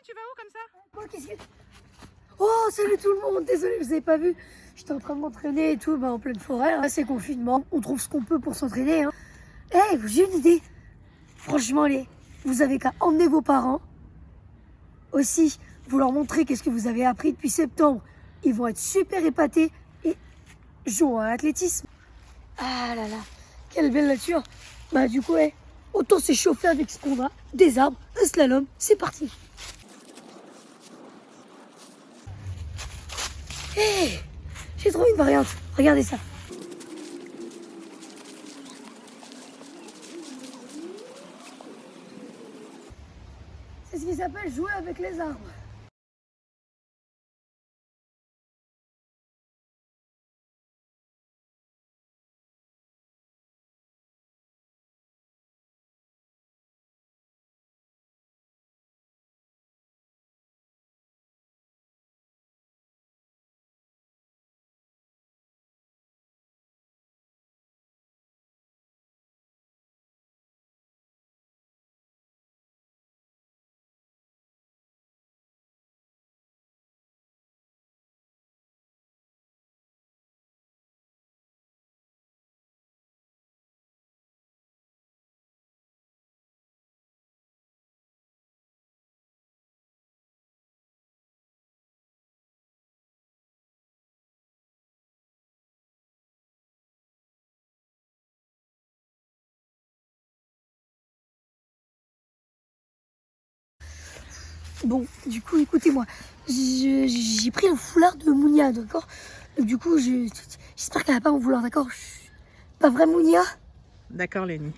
tu vas où comme ça? Quoi, qu'est-ce que... Oh, salut tout le monde, désolé, vous avez pas vu. J'étais en train de m'entraîner et tout, en pleine forêt. Là, c'est confinement, on trouve ce qu'on peut pour s'entraîner. Hein. J'ai une idée. Franchement, vous avez qu'à emmener vos parents. Aussi, vous leur montrer qu'est-ce que vous avez appris depuis septembre. Ils vont être super épatés et jouer à l'athlétisme. Ah là là, quelle belle nature. Du coup, autant s'échauffer avec ce qu'on a. Des arbres, un slalom, c'est parti. J'ai trouvé une variante. Regardez ça. C'est ce qui s'appelle jouer avec les arbres. Bon, du coup, écoutez-moi. J'ai pris un foulard de Mounia, d'accord? Du coup, j'espère qu'elle va pas en vouloir, d'accord? Pas vrai, Mounia? D'accord, Lénie.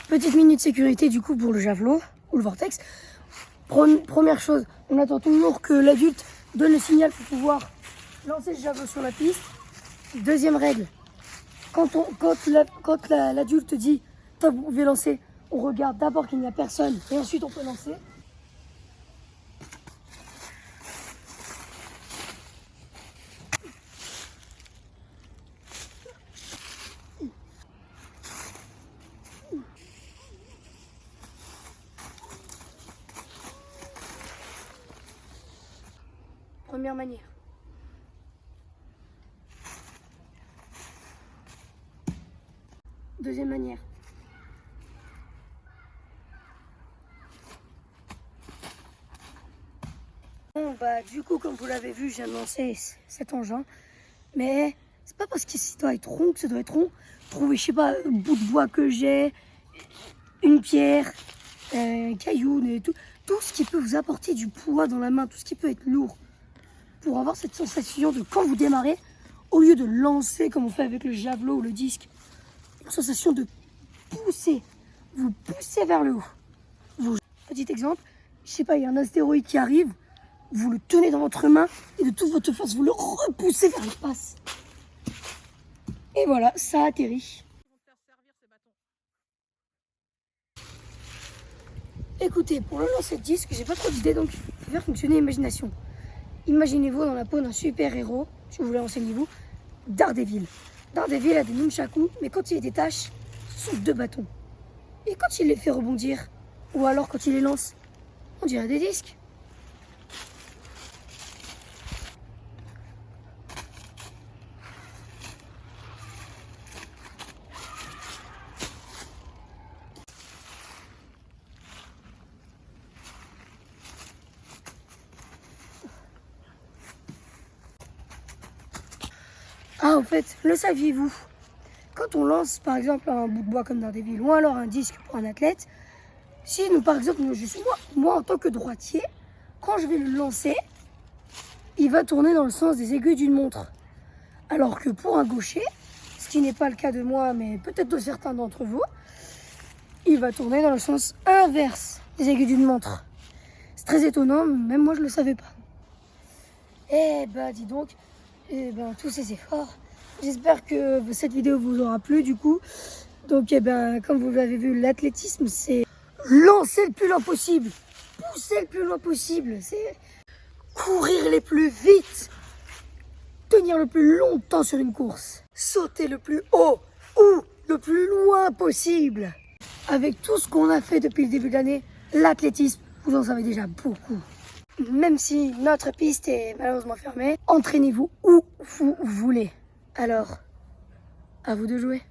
Petite minute de sécurité, du coup, pour le javelot ou le vortex. Première chose, on attend toujours que l'adulte donne le signal pour pouvoir lancer le javelot sur la piste. Deuxième règle, quand l'adulte dit « Top, vous pouvez lancer », on regarde d'abord qu'il n'y a personne et ensuite on peut lancer. Première manière. Deuxième manière. Bon, du coup, comme vous l'avez vu, j'ai lancé cet engin. Mais c'est pas parce que ça doit être rond que ça doit être rond. Trouver, je sais pas, un bout de bois que j'ai, une pierre, un caillou, tout ce qui peut vous apporter du poids dans la main, tout ce qui peut être lourd. Pour avoir cette sensation de quand vous démarrez, au lieu de lancer comme on fait avec le javelot ou le disque, une sensation de pousser. Vous poussez vers le haut. Petit exemple, je sais pas, il y a un astéroïde qui arrive, vous le tenez dans votre main et de toute votre force, vous le repoussez vers l'espace. Et voilà, ça atterrit. Écoutez, pour le lancer de disque, j'ai pas trop d'idées, donc il faut faire fonctionner l'imagination. Imaginez-vous dans la peau d'un super-héros, si vous voulez renseignez-vous, Daredevil. Daredevil a des nunchakus, mais quand il les détache, ce sont 2 bâtons. Et quand il les fait rebondir, ou alors quand il les lance, on dirait des disques. Ah, en fait, le saviez-vous? Quand on lance par exemple un bout de bois comme dans des villes ou alors un disque pour un athlète, si nous par exemple, je suis moi en tant que droitier, quand je vais le lancer, il va tourner dans le sens des aiguilles d'une montre. Alors que pour un gaucher, ce qui n'est pas le cas de moi, mais peut-être de certains d'entre vous, il va tourner dans le sens inverse des aiguilles d'une montre. C'est très étonnant, même moi je ne le savais pas. Eh ben dis donc, tous ces efforts, j'espère que cette vidéo vous aura plu du coup. Donc comme vous l'avez vu, l'athlétisme c'est lancer le plus loin possible, pousser le plus loin possible, c'est courir les plus vite, tenir le plus longtemps sur une course, sauter le plus haut ou le plus loin possible. Avec tout ce qu'on a fait depuis le début de l'année, l'athlétisme, vous en savez déjà beaucoup. Même si notre piste est malheureusement fermée, entraînez-vous où vous voulez. Alors, à vous de jouer.